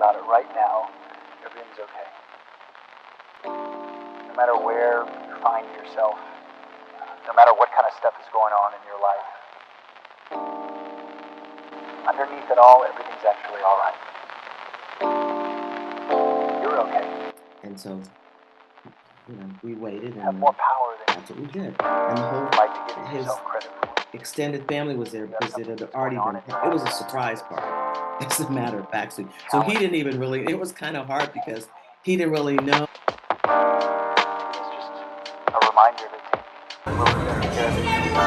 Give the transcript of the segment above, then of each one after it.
about it right now. Everything's okay. No matter where you find yourself, no matter what kind of stuff is going on in your life, underneath it all, everything's actually all right. You're okay. And so, we waited, You have and more power than that's what we did. And the whole you like to give his yourself credit for. extended family was there You have because it something had that's already going on been. in your It was a life. surprise party, as a matter of fact. So he Challenge. didn't even really. It was kind of hard because he didn't really know. It's just a reminder to take a little bit better care of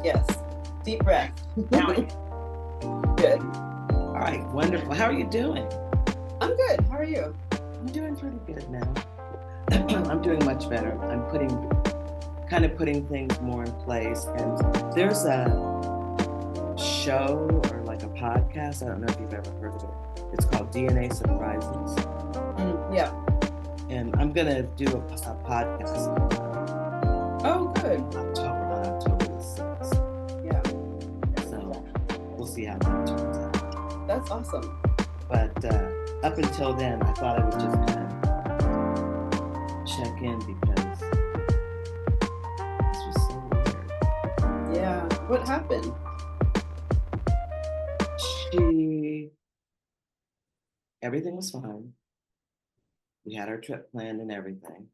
Yes. Deep breath. Good. All right, wonderful. How are you doing? I'm good. How are you? I'm doing pretty good now. I'm doing much better. I'm putting things more in place. And there's a show or like a podcast. I don't know if you've ever heard of it. It's called DNA Surprises. Yeah. And I'm gonna do a podcast. Oh, good. On October the 6th. Yeah. So we'll see how that turns out. That's awesome. But up until then, I thought I would just kind of check in because this was so weird. Yeah. What happened? Everything was fine. We had our trip planned and everything.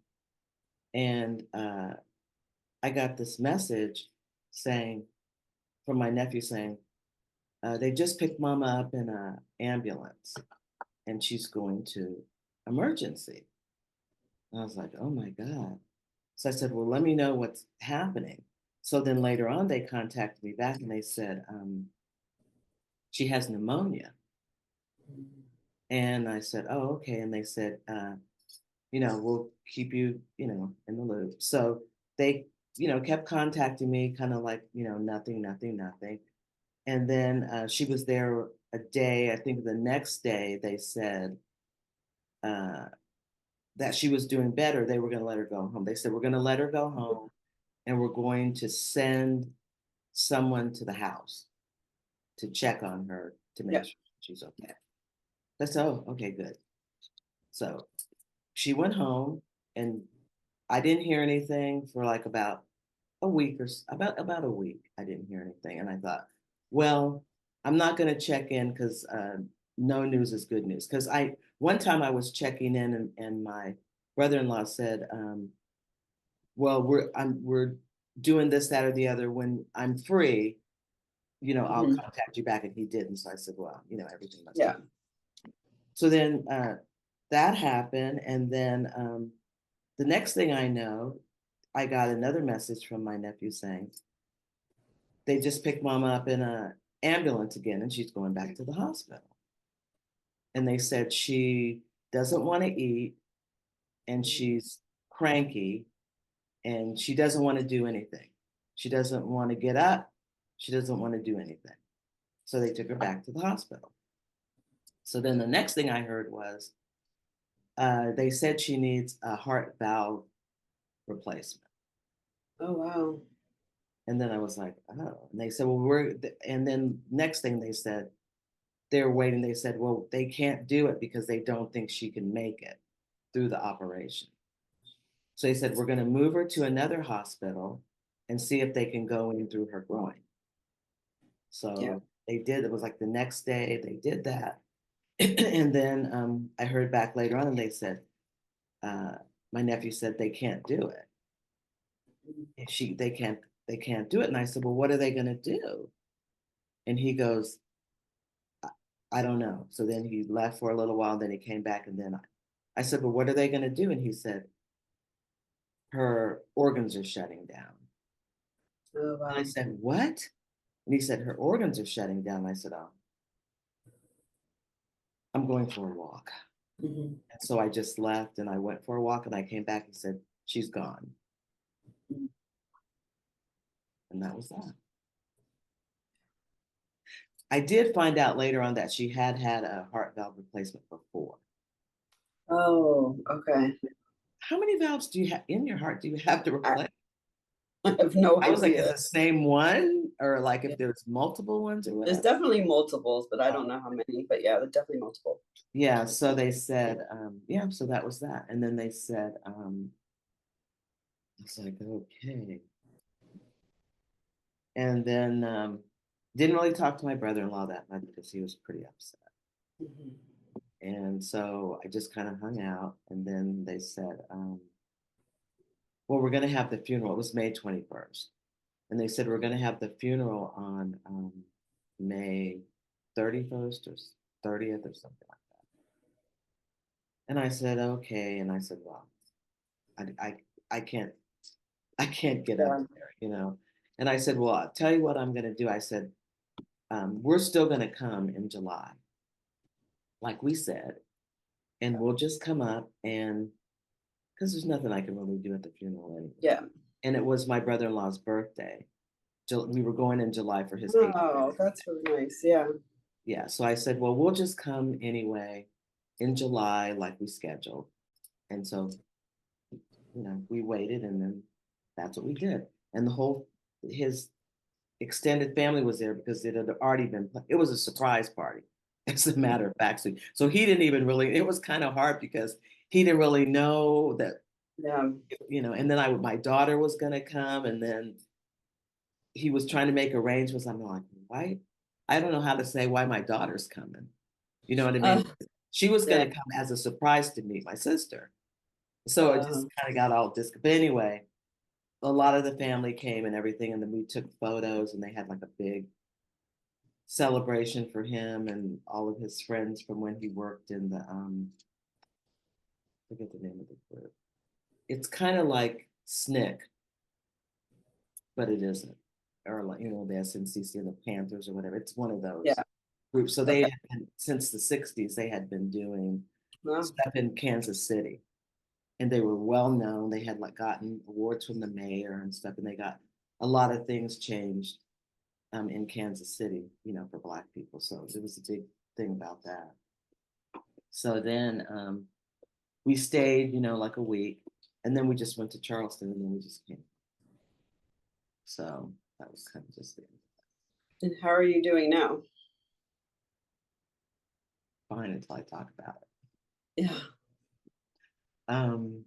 And I got this message from my nephew saying, they just picked mama up in an ambulance and she's going to emergency. And I was like, oh my God. So I said, well, let me know what's happening. So then later on, they contacted me back and they said, she has pneumonia. And I said, oh, okay. And they said, we'll keep you, in the loop. So they, kept contacting me kind of like, nothing. And then she was there a day. I think the next day they said that she was doing better. They were going to let her go home. They said, we're going to let her go home and we're going to send someone to the house to check on her to make sure she's okay. I said, oh, okay, good. So she went home and I didn't hear anything for like about a week or about a week. I didn't hear anything. And I thought, well, I'm not going to check in because no news is good news. Because one time I was checking in and my brother-in-law said, well, we're doing this, that, or the other. When I'm free, I'll contact you back. And he didn't. So I said, well, everything must be. So then that happened. And then the next thing I know, I got another message from my nephew saying, they just picked mama up in an ambulance again and she's going back to the hospital. And they said she doesn't want to eat and she's cranky and she doesn't want to do anything. She doesn't want to get up. She doesn't want to do anything. So they took her back to the hospital. So then the next thing I heard was they said she needs a heart valve replacement. Oh, wow. And then I was like, oh. And they said, well, and then next thing they said, they're waiting. They said, well, they can't do it because they don't think she can make it through the operation. So they said, we're going to move her to another hospital and see if they can go in through her groin. So they did, it was like the next day they did that. And then I heard back later on and they said, my nephew said they can't do it. They can't do it. And I said, well, what are they gonna do? And he goes, I don't know. So then he left for a little while, then he came back, and then I said, well, what are they gonna do? And he said, her organs are shutting down. Oh, wow. And I said, what? And he said, her organs are shutting down. I said, oh, I'm going for a walk. Mhm. And so I just left and I went for a walk and I came back and said, she's gone. Mhm. And that was that. I did find out later on that she had had a heart valve replacement before. Oh, okay. How many valves do you have in your heart? Do you have to I, replace? I have no I was like, is idea. it the same one? Or like Yeah. if there's multiple ones or There's whatever? definitely multiples, but I don't know how many. But yeah, there's definitely multiple. Yeah, so they said, yeah, so that was that. And then they said, I was like, okay. And then didn't really talk to my brother-in-law that night because he was pretty upset. Mhm. And so I just kind of hung out. And then they said, well, we're going to have the funeral. It was May 21st. And they said, we're going to have the funeral on May 31st or 30th or something like that. And I said, okay. And I said, well, I can't, I can't get up Yeah. there, you know? And I said, well, I'll tell you what I'm going to do. I said, we're still going to come in July, like we said, and we'll just come up and because there's nothing I can really do at the funeral anyway. Yeah. And it was my brother-in-law's birthday. We were going in July for his 80th. Oh, that's really nice. Yeah. Yeah, so I said, well, we'll just come anyway in July, like we scheduled. And so, we waited, and then that's what we did. And his extended family was there because it had already been. It was a surprise party, as a matter of fact. So he didn't even really. It was kind of hard because he didn't really know that. Yeah. And then my daughter was gonna come, and then he was trying to make arrangements. I'm like, why? I don't know how to say why my daughter's coming. You know what I Uh, mean? She was yeah. going to come as a surprise to meet my sister. So it Uh, just kind of got all but anyway, a lot of the family came and everything. And then we took photos and they had like a big celebration for him and all of his friends from when he worked in the, I forget the name of the group. It's kind of like SNCC, but it isn't. Or like, the SNCC and the Panthers or whatever. It's one of those yeah. groups. So they Okay. had been, since the 60s, they had been doing Wow. stuff in Kansas City. And they were well known. They had like gotten awards from the mayor and stuff, and they got a lot of things changed in Kansas City, for Black people. So it was a big thing about that. So then we stayed, like a week, and then we just went to Charleston, and then we just came. So that was kind of just it. And how are you doing now? Fine until I talk about Yeah. it. I'm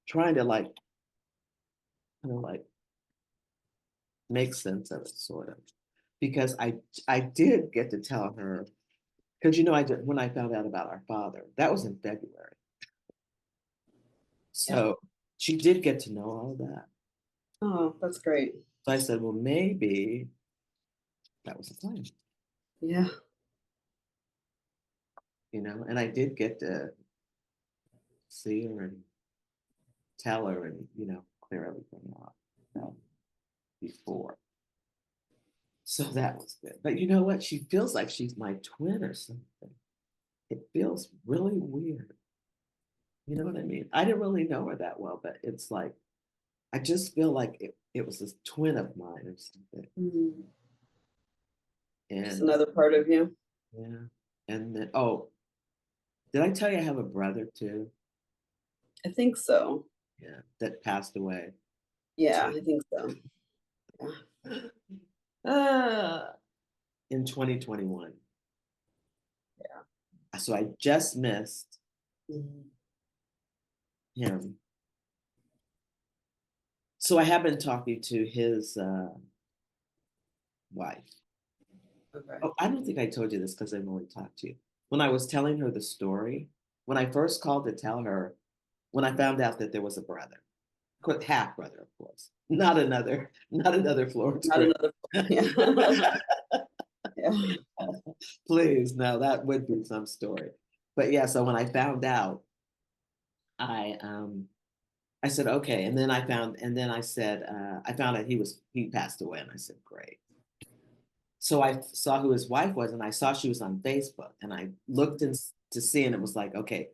trying to like make sense of it, sort of, because I did get to tell her, because I did when I found out about our father, that was in February. Yeah. So she did get to know all of that. Oh, that's great. So I said, well, maybe that was the plan, Yeah. and I did get to see her and tell her and, clear everything up before. So that was good. But you know what? She feels like she's my twin or something. It feels really weird. You know what I mean? I didn't really know her that well, but it's like, I just feel like it was a twin of mine or something. Mhm. Just And another part of you. yeah. And then, oh, did I tell you I have a brother too? I think so. Yeah, that passed away. Yeah, I think so. Yeah. In 2021. Yeah. So I just missed Mhm. him. So I have been talking to his wife. Okay. Oh, I don't think I told you this because I've only talked to you. When I was telling her the story, when I first called to tell her, when I found out that there was a brother, half brother, of course, not another Florence. Not another. Yeah. Yeah. Please, no, that would be some story. But yeah, so when I found out, I I said okay, and then I said I found out he passed away, and I said great. So I saw who his wife was, and I saw she was on Facebook, and I looked to see, and it was like, okay,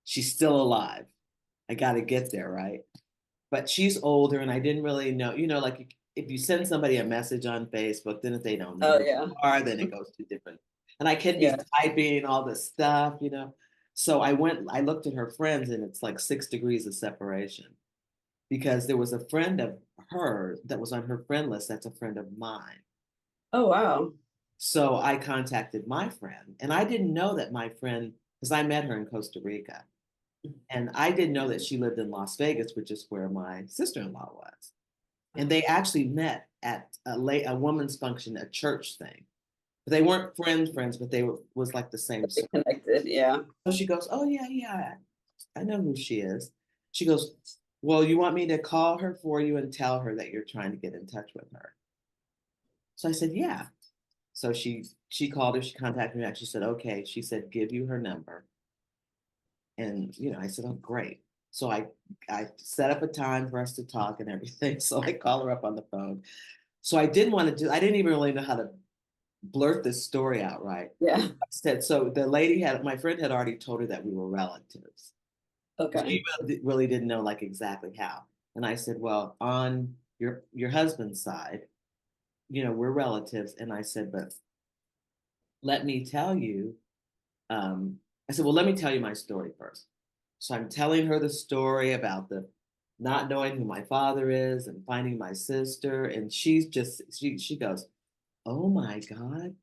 she's still alive. I got to get there, right? But she's older, and I didn't really know, like if you send somebody a message on Facebook, then if they don't know Oh who yeah. you are, then it goes to different. And I can be Yeah. typing all this stuff. So I looked at her friends, and it's like 6 degrees of separation because there was a friend of her that was on her friend list that's a friend of mine. Oh wow. So I contacted my friend, and I didn't know that my friend, because I met her in Costa Rica, and I didn't know that she lived in Las Vegas, which is where my sister-in-law was. And they actually met at a woman's function, a church thing. But they weren't friends, but was like the same. They connected. Yeah. So she goes, "Oh yeah, yeah, I know who she is." She goes, "Well, you want me to call her for you and tell her that you're trying to get in touch with her?" So I said, "Yeah." So she called her, she contacted me, and she said, okay. She said, give you her number. And I said, oh great. So I set up a time for us to talk and everything. So I call her up on the phone. So I didn't even really know how to blurt this story out right. Yeah. I said, so my friend had already told her that we were relatives. Okay. She really didn't know like exactly how. And I said, well, on your husband's side, we're relatives. And I said, but let me tell you, I said, well, let me tell you my story first. So I'm telling her the story about the not knowing who my father is and finding my sister. And she goes, oh my God.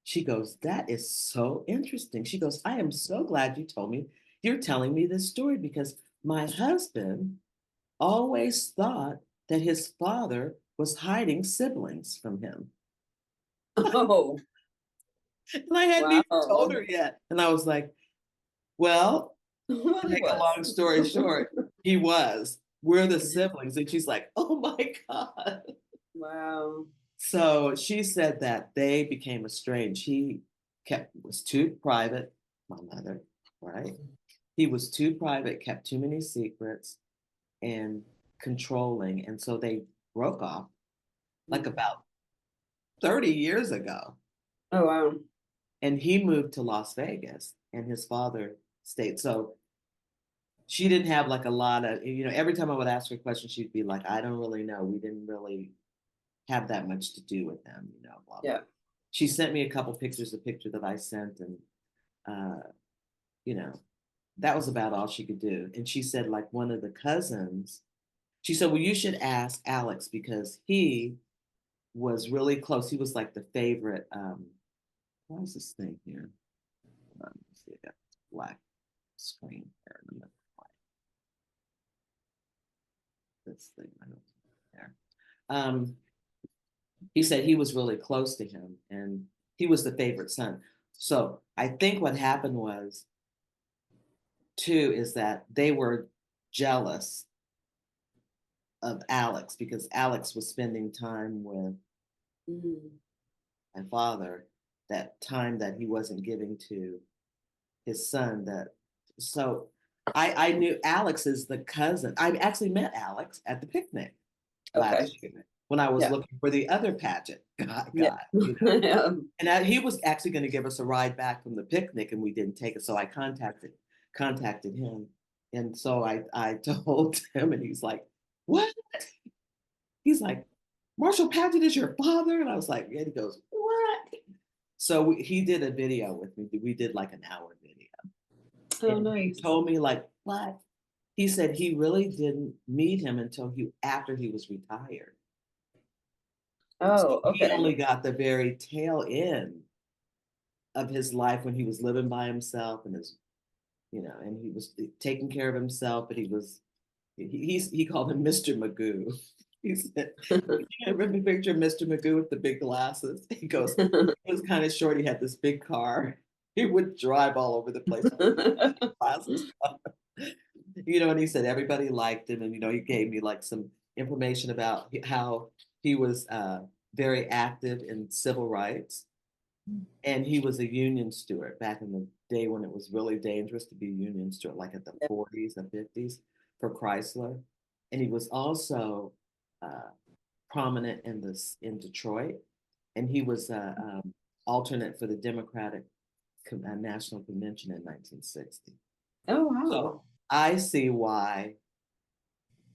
She goes, that is so interesting. She goes, I am so glad you told me, you're telling me this story because my husband always thought that his father was hiding siblings from him. Oh And I hadn't even told wow. her yet. And I was like, well, Well, to he make a was. long story short, he was. We're the siblings. And she's like, oh my God. Wow. So she said that they became estranged. He was too private, my mother, right? He was too private, kept too many secrets and controlling. And so they broke off like about 30 years ago. Oh wow. And he moved to Las Vegas and his father stayed. So she didn't have like a lot of, every time I would ask her a question, she'd be like, I don't really know. We didn't really have that much to do with them, blah, blah. Yeah. She sent me a couple pictures, a picture that I sent, and, you know, that was about all she could do. And she said, like, one of the cousins, she said, well, you should ask Alex because he was really close. He was like the favorite. What is this thing here? Let me see. I got black screen here. This thing, I don't there. He said he was really close to him and he was the favorite son. So I think what happened was, too, is that they were jealous of Alex because Alex was spending time with my father, that time that he wasn't giving to his son. So I knew Alex is the cousin. I actually met Alex at the picnic Okay. last year when I was Yeah. looking for the other pageant guy. Yeah. Yeah. And he was actually going to give us a ride back from the picnic, and we didn't take it. So I contacted him, and so I told him, and he's like, "What?" He's like, "Marshall Paget is your father," and I was like, and he goes, "What?" So he did a video with me. We did like an hour video. Oh And nice. he told me like, what? He said he really didn't meet him until after he was retired. Oh, So he okay. only got the very tail end of his life when he was living by himself and his you know, and he was taking care of himself, but he called him Mr. Magoo. He said, you remember the picture of Mr. Magoo with the big glasses? He goes, he was kind of short. He had this big car. He would drive all over the place. Glasses. You know, and he said everybody liked him. And, you know, he gave me like some information about how he was very active in civil rights. And he was a union steward back in the day when it was really dangerous to be a union steward, like at the 40s and 50s for Chrysler. And he was also prominent in Detroit. And he was alternate for the Democratic National Convention in 1960. Oh, wow. So I see why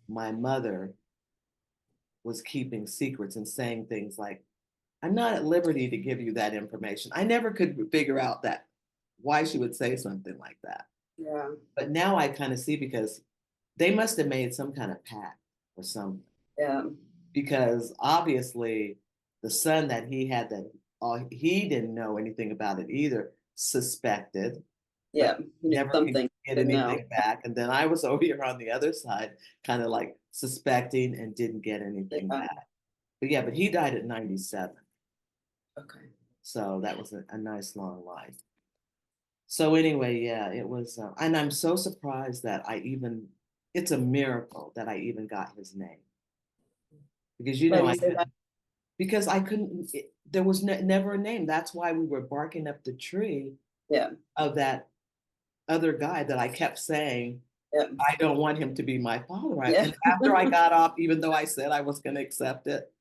my mother was keeping secrets and saying things like, I'm not at liberty to give you that information. I never could figure out that why she would say something like that. Yeah. But now I kind of see, because they must have made some kind of pact or something. Yeah. Because obviously the son that he had, that he didn't know anything about it either, suspected. Yeah. Never Something. could get anything back. And then I was over here on the other side, kind of like suspecting and didn't get anything back. But yeah, but he died at 97. Okay. So that was a nice long life. So anyway, yeah, it was, and I'm so surprised that it's a miracle that I even got his name. Because, you know, because I couldn't, there was never a name. That's why we were barking up the tree of that other guy that I kept saying, I don't want him to be my father. Right? And after I got off, even though I said I was going to accept it,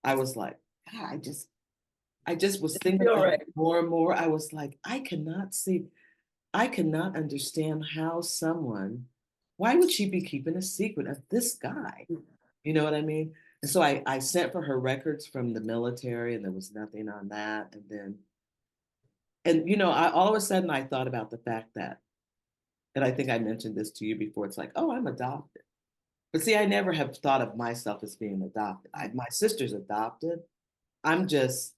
I was like, God, I just was thinking about it more and more. I was like, I cannot understand how why would she be keeping a secret of this guy? You know what I mean? And so I sent for her records from the military, and there was nothing on that. And you know, all of a sudden I thought about the fact that, and I think I mentioned this to you before, it's like, oh, I'm adopted. But see, I never have thought of myself as being adopted. My sister's adopted. I just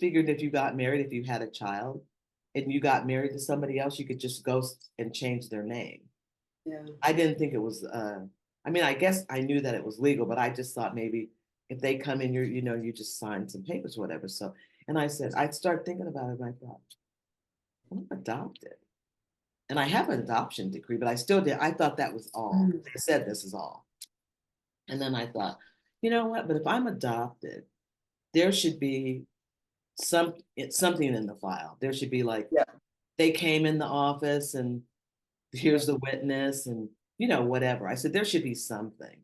figured if you got married, if you had a child and you got married to somebody else, you could just go and change their name. Yeah. I didn't think it was, I mean, I guess I knew that it was legal, but I just thought maybe if they come in, you just sign some papers, or whatever. So, and I said, I'd start thinking about it, and I thought, I'm adopted. And I have an adoption decree, but I still did. I thought that was all. They said this is all. And then I thought, you know what? But if I'm adopted, there should be something in the file. There should be like, they came in the office and here's the witness and, you know, whatever. I said, there should be something.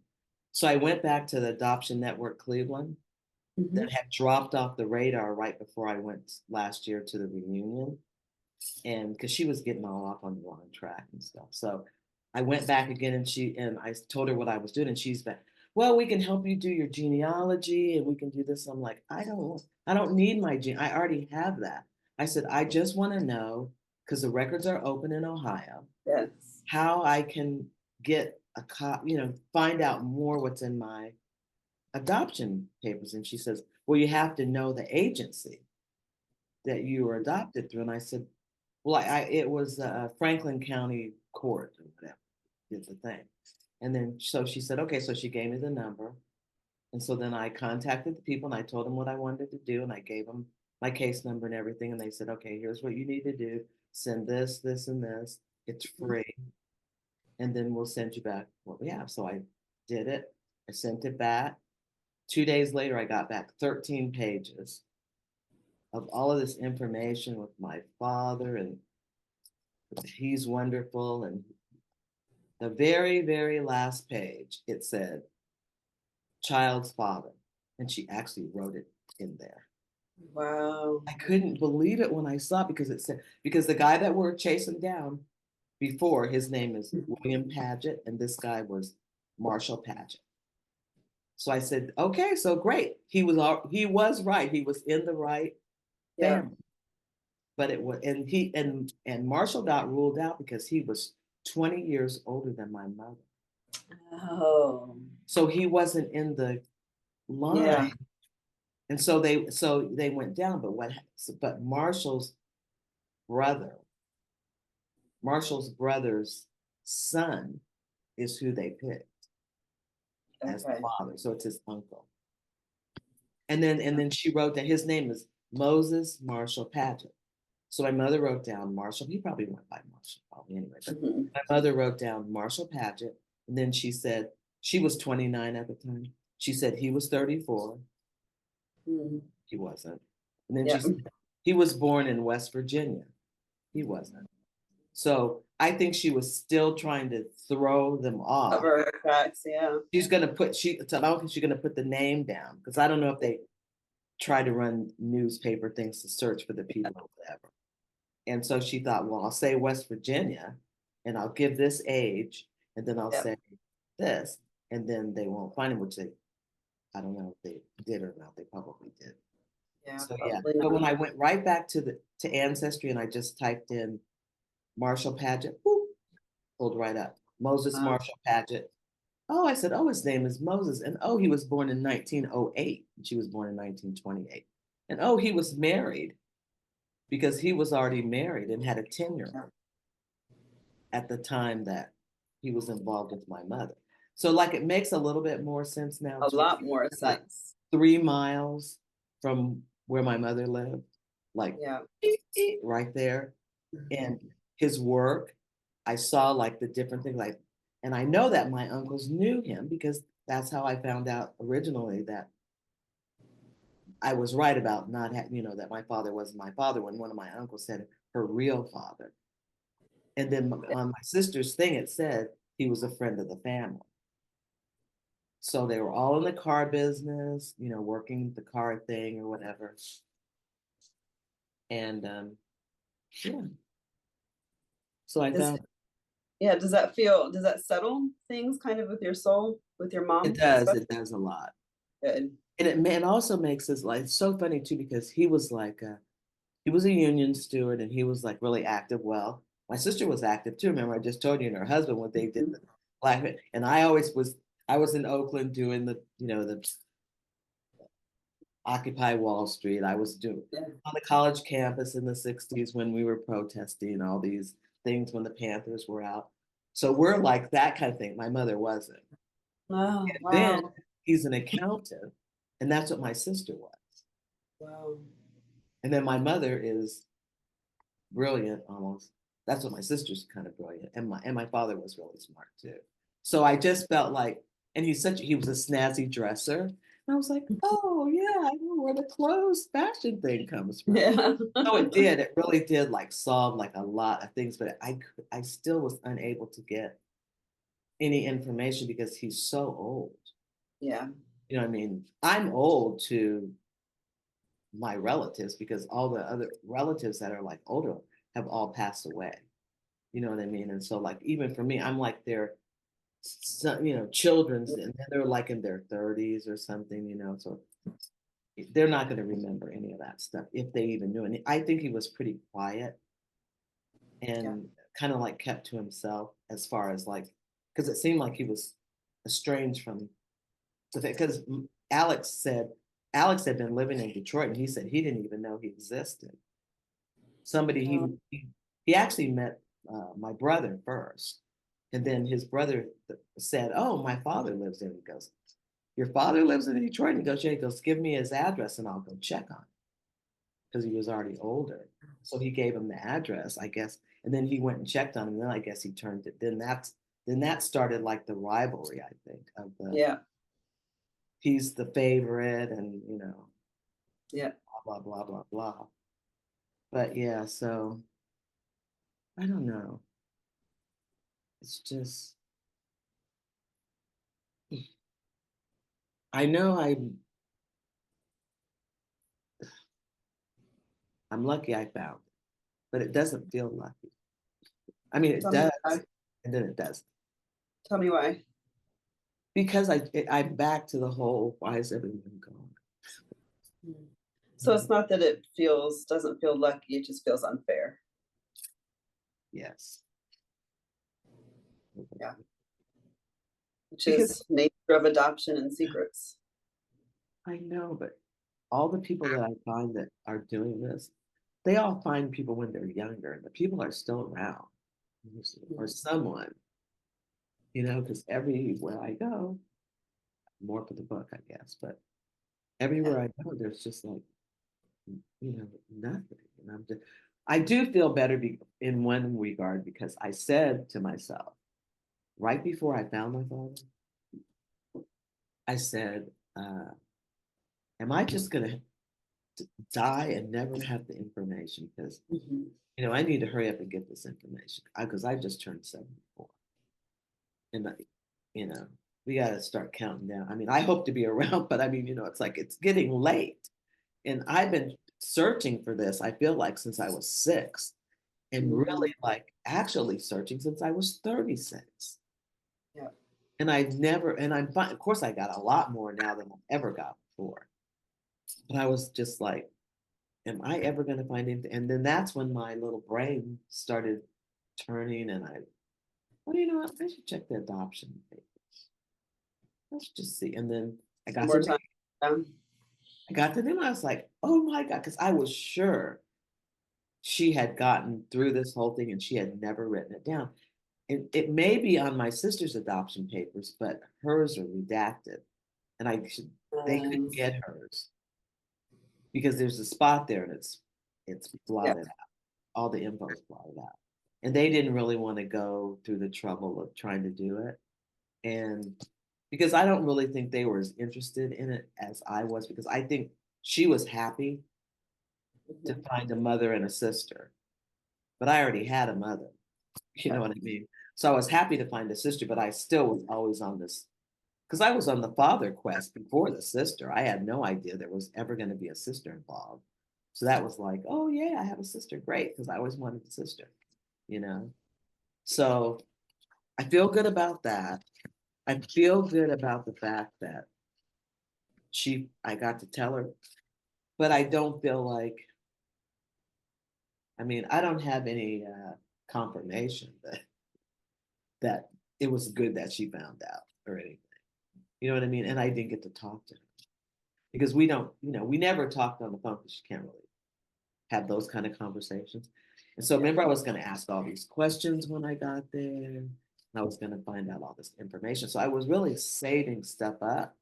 So I went back to the Adoption Network Cleveland that had dropped off the radar right before I went last year to the reunion. And because she was getting all off on the wrong track and stuff. So I went back again, and I told her what I was doing, and she's back. Well, we can help you do your genealogy, and we can do this. I'm like, I don't need my gene. I already have that. I said, I just want to know, because the records are open in Ohio, how I can get find out more what's in my adoption papers. And she says, well, you have to know the agency that you were adopted through. And I said, well, it was Franklin County Court or whatever is the thing. And then so she said, okay, so she gave me the number. And so then I contacted the people and I told them what I wanted to do. And I gave them my case number and everything. And they said, okay, here's what you need to do. Send this, this, and this. It's free. And then we'll send you back what we have. So I did it. I sent it back. 2 days later, I got back 13 pages of all of this information with my father, and he's wonderful. And the very, very last page, it said, child's father. And she actually wrote it in there. Wow. I couldn't believe it when I saw it, because the guy that we're chasing down before, his name is William Paget, and this guy was Marshall Paget. So I said, okay, so great. He was right. He was in the right family. But it was, and Marshall got ruled out because he was 20 years older than my mother. Oh. So he wasn't in the line. Yeah. And so they went down. But Marshall's brother Marshall's brother's son is who they picked as the Okay. father. So it's his uncle. And then she wrote that his name is Moses Marshall Paget. So my mother wrote down Marshall. He probably went by Marshall, probably anyway. But Mhm. my mother wrote down Marshall Paget. And then she said, she was 29 at the time. She said he was 34. Mhm. He wasn't. And then Yeah. she said, he was born in West Virginia. He wasn't. So I think she was still trying to throw them off. Cover tracks, yeah. She's gonna put she's gonna put the name down because I don't know if they try to run newspaper things to search for the people or whatever. And so she thought, well, I'll say West Virginia and I'll give this age, and then I'll Yep. say this, and then they won't find him, which they, I don't know if they did or not. They probably did. Yeah, So yeah. probably But when not. I went right back to Ancestry and I just typed in Marshall Paget, whoop, pulled right up. Moses Wow. Marshall Paget. Oh, I said, oh, his name is Moses. And oh, he was born in 1908. She was born in 1928. And oh, he was married because he was already married and had a 10-year-old at the time that he was involved with my mother. So like it makes a little bit more sense now. A lot more Like sense. 3 miles from where my mother lived, like Yeah. right there. And his work, I saw like the different things, like, and I know that my uncles knew him because that's how I found out originally that I was right about not having, that my father wasn't my father when one of my uncles said her real father. And then on my sister's thing, it said he was a friend of the family. So they were all in the car business, working the car thing or whatever. And yeah. So I found Yeah, does that settle things kind of with your soul, with your mom? it does a lot. Good. And it also makes us like, it's so funny too, because he was like, he was a union steward and he was like really active. Well, my sister was active too. Remember, I just told you, and her husband, what they did, the black, and I was in Oakland doing the Occupy Wall Street. I was doing on the college campus in the 60s when we were protesting all these things when the Panthers were out. So we're like that kind of thing. My mother wasn't. Oh, And wow. then he's an accountant, and that's what my sister was. Wow. And then my mother is brilliant almost. That's what my sister's kind of brilliant. And my father was really smart too. So I just felt like, and he was a snazzy dresser. And I was like, oh yeah, I know where the clothes fashion thing comes from. Yeah. So it really did like solve like a lot of things, but I still was unable to get any information because he's so old. Yeah. You know what I mean? I'm old to my relatives because all the other relatives that are like older have all passed away. You know what I mean? And so like even for me, I'm like their children's, and they're like in their 30s or something. So they're not going to remember any of that stuff if they even knew. And I think he was pretty quiet and kind of like kept to himself as far as like, because it seemed like he was estranged from the thing. Because Alex had been living in Detroit, and he said he didn't even know he existed. Somebody he actually met my brother first, and then his brother said, "Oh, my father lives there." He goes, "Your father lives in Detroit?" And he goes, "Yeah." He goes, "Give me his address, and I'll go check on him," because he was already older. So he gave him the address, I guess, and then he went and checked on him. And then I guess he turned it. Then that started like the rivalry, I think, of the he's the favorite, and blah blah blah blah blah. But yeah, so I don't know. It's just I know I'm lucky I found it, but it doesn't feel lucky. I mean, it Tell me does, why. and then it doesn't. Tell me why. Because I'm back to the whole why is everyone gone? So it's not that it doesn't feel lucky, it just feels unfair. Yes. Yeah. Which Because is nature of adoption and secrets. I know, but all the people that I find that are doing this, they all find people when they're younger, and the people are still around. or someone, because everywhere I go, more for the book, I guess, but everywhere I go, there's just like, nothing. And I do feel better in one regard because I said to myself, right before I found my father, I said, am I just going to die and never have the information? Because, I need to hurry up and get this information because I just turned 74. And, we got to start counting down. I mean, I hope to be around, but I mean, it's like it's getting late. And I've been searching for this, I feel like, since I was 6, and really like actually searching since I was 36. Yeah. And I never, and I'm fine. Of course, I got a lot more now than I ever got before. But I was just like, am I ever going to find anything? And then that's when my little brain started turning, and well, you know what? I should check the adoption papers. Let's just see. And then I got More to time. I got to them. I was like, oh my God, because I was sure she had gotten through this whole thing and she had never written it down. It may be on my sister's adoption papers, but hers are redacted, and they couldn't get hers because there's a spot there and it's blotted out. All the info is blotted out, and they didn't really want to go through the trouble of trying to do it, and because I don't really think they were as interested in it as I was, because I think she was happy to find a mother and a sister, but I already had a mother. You know what I mean? So I was happy to find a sister, but I still was always on this, because I was on the father quest before the sister. I had no idea there was ever going to be a sister involved. So that was like, oh yeah, I have a sister. Great, because I always wanted a sister, So I feel good about that. I feel good about the fact that I got to tell her, but I don't feel like, I mean, I don't have any confirmation that it was good that she found out or anything. You know what I mean? And I didn't get to talk to her because we don't, we never talked on the phone because she can't really have those kind of conversations. And so remember, I was going to ask all these questions when I got there, and I was going to find out all this information. So I was really saving stuff up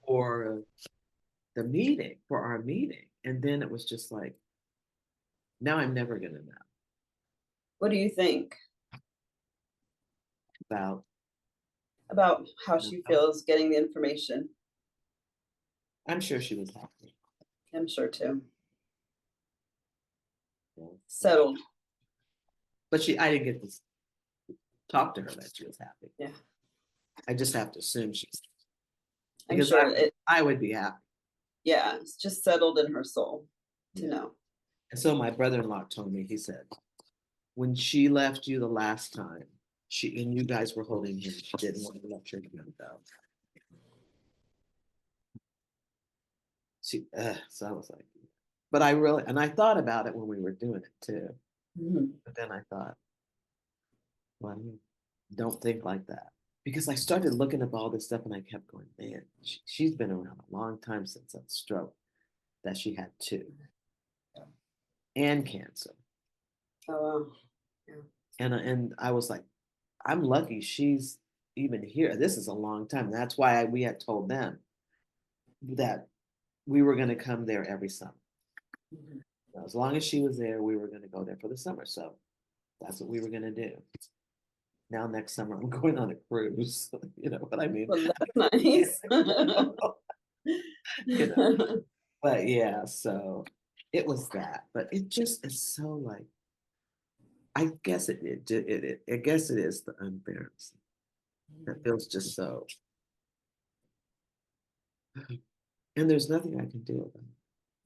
for for our meeting. And then it was just like, now I'm never going to know. What do you think about how she feels getting the information? I'm sure she was happy. I'm sure too. Yeah. Settled. But I didn't get to talk to her that she was happy. Yeah. I just have to assume she's, because I'm sure I would be happy. Yeah, it's just settled in her soul to know. And so my brother-in-law told me, he said, when she left you the last time, and you guys were holding him, she didn't want to let your gun go. So I was like, but I thought about it when we were doing it too. But then I thought, well, don't think like that. Because I started looking up all this stuff and I kept going, man, she's been around a long time since that stroke that she had 2 and cancer. Oh, wow. Yeah. And I was like, I'm lucky she's even here. This is a long time. That's why we had told them that we were going to come there every summer. As long as she was there, we were going to go there for the summer. So that's what we were going to do. Now next summer I'm going on a cruise. You know what I mean? Well, that's nice. But yeah, so it was that. But it just is so like, I guess it is the unfairness that feels just so. And there's nothing I can do about it.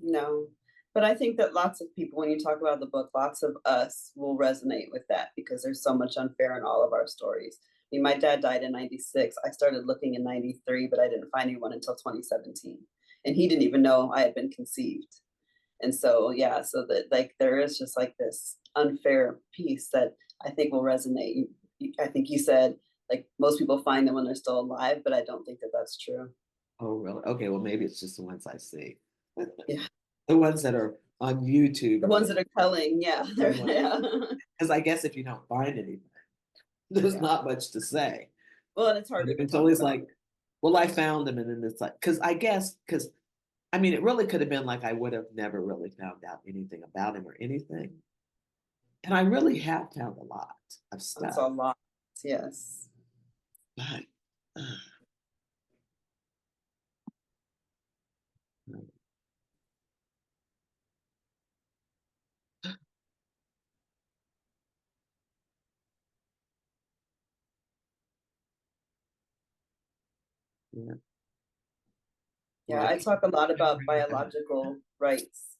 No, but I think that lots of people, when you talk about the book, lots of us will resonate with that because there's so much unfair in all of our stories. I mean, my dad died in 96. I started looking in 93, but I didn't find anyone until 2017. And he didn't even know I had been conceived. And so, yeah, so that like there is just like this unfair piece that I think will resonate. I think you said like most people find them when they're still alive, but I don't think that that's true. Oh, really? Okay, well, maybe it's just the ones I see. Yeah. The ones that are on YouTube. The ones that are telling, yeah. Yeah. Because I guess if you don't find anything, there's Yeah. not much to say. Well, and it's harder to It's talk always about. like, well, I found them, and then it's like, because I mean, it really could have been like I would have never really found out anything about him or anything. And I really have found a lot of That's stuff. a lot. Yes. But yeah. Yeah, Well, I talk a lot about bring it back. biological rights,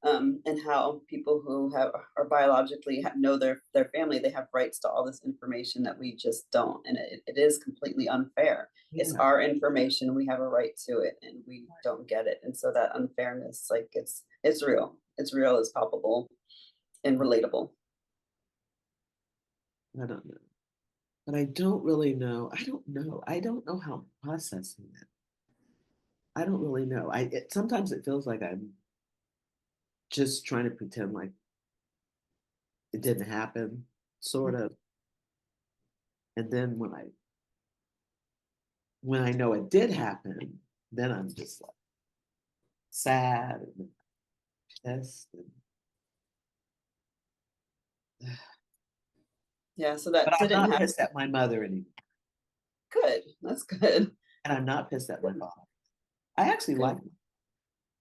and how people who are biologically know their family, they have rights to all this information that we just don't, and it is completely unfair. It's Yeah. our information, we have a right to it, and we don't get it, and so that unfairness, like it's real. It's real, it's palpable, and relatable. I don't know. But I don't really know. I don't know. I don't know how I'm processing it. I don't really know. Sometimes it feels like I'm just trying to pretend like it didn't happen, sort of. And then when I know it did happen, then I'm just like sad and pissed. Yeah, so that But I'm didn't not happen. pissed at my mother anymore. Good, that's good. And I'm not pissed at my father. I actually like him.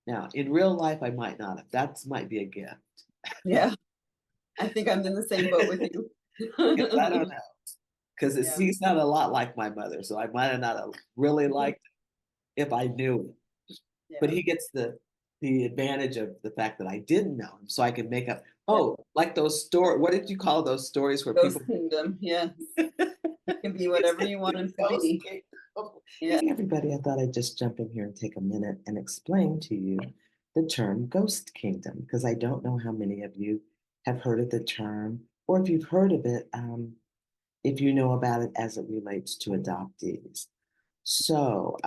Now, in real life, I might not have. That might be a gift. Yeah, I think I'm in the same boat with you. I don't know. Because Yeah. he's not a lot like my mother. So I might have not really liked him if I knew him. Yeah. But he gets the advantage of the fact that I didn't know him. So I can make up, like those stories. What did you call those stories where Ghost people Kingdom, yes. You can be whatever you want him to be. Yeah. Hey, everybody, I thought I'd just jump in here and take a minute and explain to you the term ghost kingdom, because I don't know how many of you have heard of the term, or if you've heard of it, if you know about it as it relates to adoptees. So,